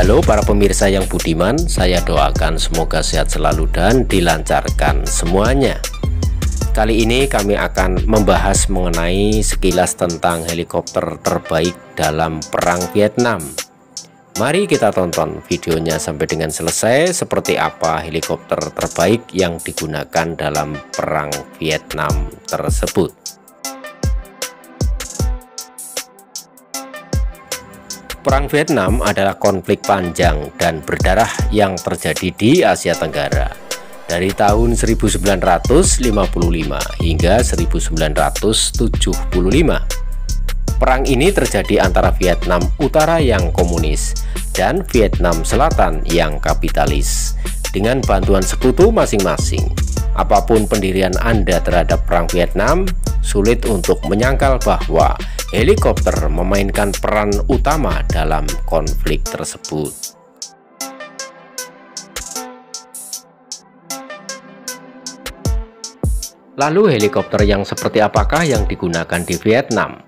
Halo para pemirsa yang budiman, saya doakan semoga sehat selalu dan dilancarkan semuanya. Kali ini kami akan membahas mengenai sekilas tentang helikopter terbaik dalam Perang Vietnam. Mari kita tonton videonya sampai dengan selesai, seperti apa helikopter terbaik yang digunakan dalam Perang Vietnam tersebut. Perang Vietnam adalah konflik panjang dan berdarah yang terjadi di Asia Tenggara dari tahun 1955 hingga 1975. Perang ini terjadi antara Vietnam Utara yang komunis dan Vietnam Selatan yang kapitalis dengan bantuan sekutu masing-masing. Apapun pendirian Anda terhadap Perang Vietnam, sulit untuk menyangkal bahwa helikopter memainkan peran utama dalam konflik tersebut. Lalu helikopter yang seperti apakah yang digunakan di Vietnam?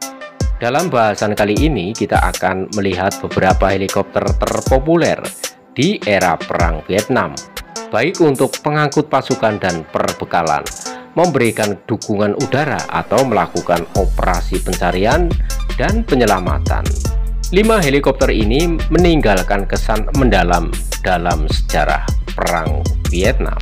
Dalam bahasan kali ini kita akan melihat beberapa helikopter terpopuler di era Perang Vietnam, baik untuk pengangkut pasukan dan perbekalan, memberikan dukungan udara atau melakukan operasi pencarian dan penyelamatan. 5 helikopter ini meninggalkan kesan mendalam dalam sejarah Perang Vietnam.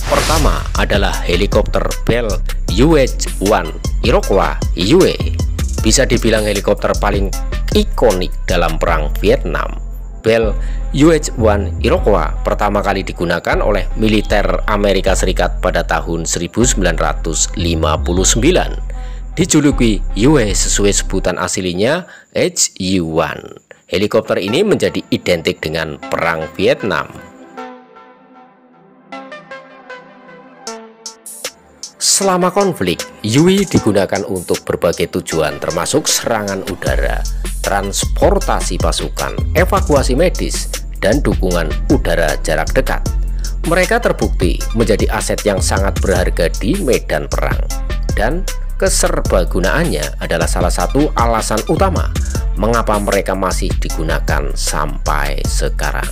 Pertama adalah helikopter Bell UH-1 Iroquois UA. Bisa dibilang helikopter paling ikonik dalam Perang Vietnam. Bell UH-1 Iroquois pertama kali digunakan oleh militer Amerika Serikat pada tahun 1959. Dijuluki UA sesuai sebutan aslinya HU-1. Helikopter ini menjadi identik dengan Perang Vietnam. Selama konflik, UI digunakan untuk berbagai tujuan termasuk serangan udara, transportasi pasukan, evakuasi medis, dan dukungan udara jarak dekat. Mereka terbukti menjadi aset yang sangat berharga di medan perang, dan keserbagunaannya adalah salah satu alasan utama mengapa mereka masih digunakan sampai sekarang.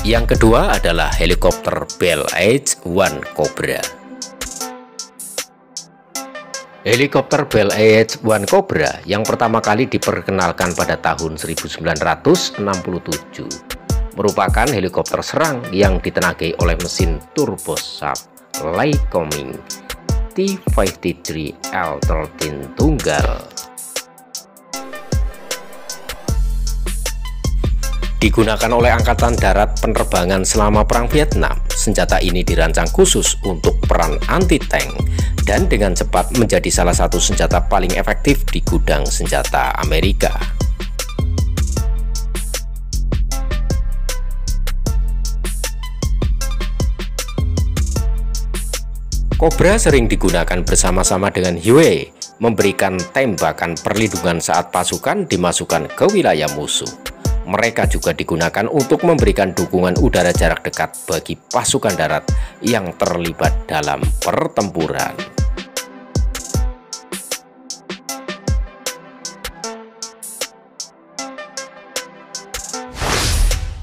Yang kedua adalah helikopter Bell AH-1 Cobra. Helikopter Bell AH-1 Cobra yang pertama kali diperkenalkan pada tahun 1967 merupakan helikopter serang yang ditenagai oleh mesin turbosat Lycoming T-53L13 tunggal. Digunakan oleh Angkatan Darat Penerbangan selama Perang Vietnam. Senjata ini dirancang khusus untuk peran anti-tank dan dengan cepat menjadi salah satu senjata paling efektif di gudang senjata Amerika. Cobra sering digunakan bersama-sama dengan Huey, memberikan tembakan perlindungan saat pasukan dimasukkan ke wilayah musuh. Mereka juga digunakan untuk memberikan dukungan udara jarak dekat bagi pasukan darat yang terlibat dalam pertempuran.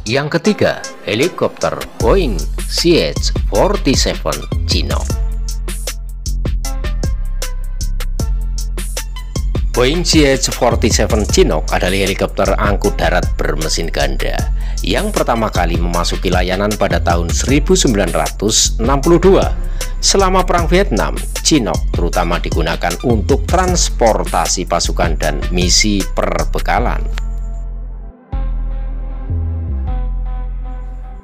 Yang ketiga, helikopter Boeing CH-47 Chinook. Boeing CH-47 Chinook adalah helikopter angkut darat bermesin ganda yang pertama kali memasuki layanan pada tahun 1962. Selama Perang Vietnam, Chinook terutama digunakan untuk transportasi pasukan dan misi perbekalan.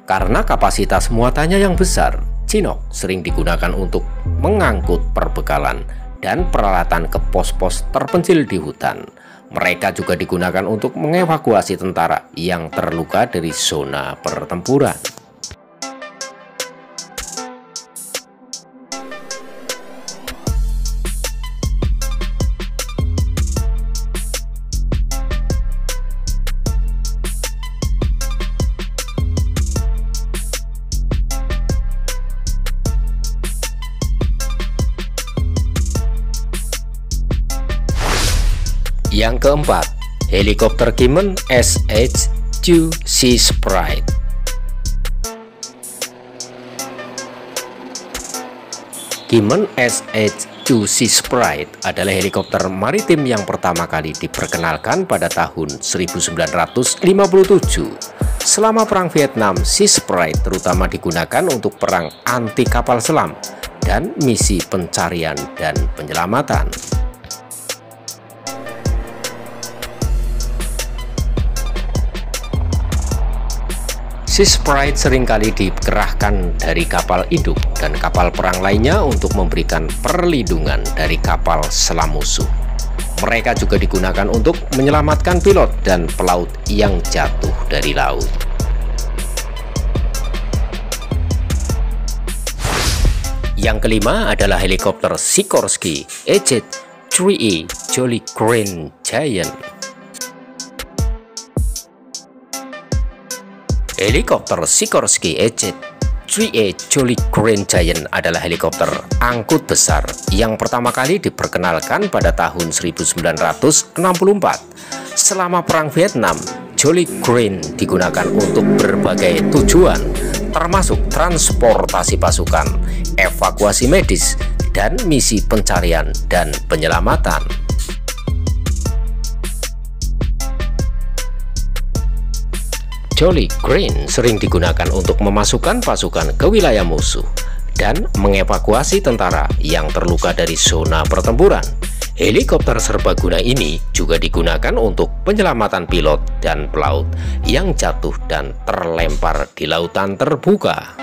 Karena kapasitas muatannya yang besar, Chinook sering digunakan untuk mengangkut perbekalan dan peralatan ke pos-pos terpencil di hutan. Mereka juga digunakan untuk mengevakuasi tentara yang terluka dari zona pertempuran. Yang keempat, helikopter Qimen SH-2 Sea Sprite. Qimen SH-2 Sea Sprite adalah helikopter maritim yang pertama kali diperkenalkan pada tahun 1957. Selama Perang Vietnam, Sea Sprite terutama digunakan untuk perang anti kapal selam dan misi pencarian dan penyelamatan. Sea Sprite seringkali dikerahkan dari kapal induk dan kapal perang lainnya untuk memberikan perlindungan dari kapal selam musuh. Mereka juga digunakan untuk menyelamatkan pilot dan pelaut yang jatuh dari laut. Yang kelima adalah helikopter Sikorsky EJ-3E Jolly Green Giant. Helikopter Sikorsky EJ-3E Jolly Green Giant adalah helikopter angkut besar yang pertama kali diperkenalkan pada tahun 1964. Selama Perang Vietnam, Jolly Green digunakan untuk berbagai tujuan, termasuk transportasi pasukan, evakuasi medis, dan misi pencarian dan penyelamatan. Jolly Green sering digunakan untuk memasukkan pasukan ke wilayah musuh dan mengevakuasi tentara yang terluka dari zona pertempuran. Helikopter serbaguna ini juga digunakan untuk penyelamatan pilot dan pelaut yang jatuh dan terlempar di lautan terbuka.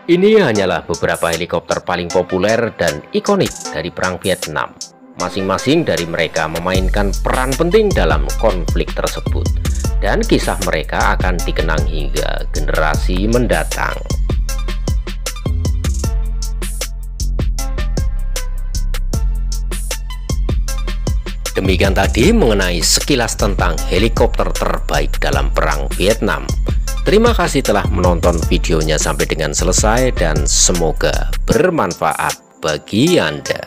Ini hanyalah beberapa helikopter paling populer dan ikonik dari Perang Vietnam. Masing-masing dari mereka memainkan peran penting dalam konflik tersebut, dan kisah mereka akan dikenang hingga generasi mendatang. Demikian tadi mengenai sekilas tentang helikopter terbaik dalam Perang Vietnam. Terima kasih telah menonton videonya sampai dengan selesai dan semoga bermanfaat bagi Anda.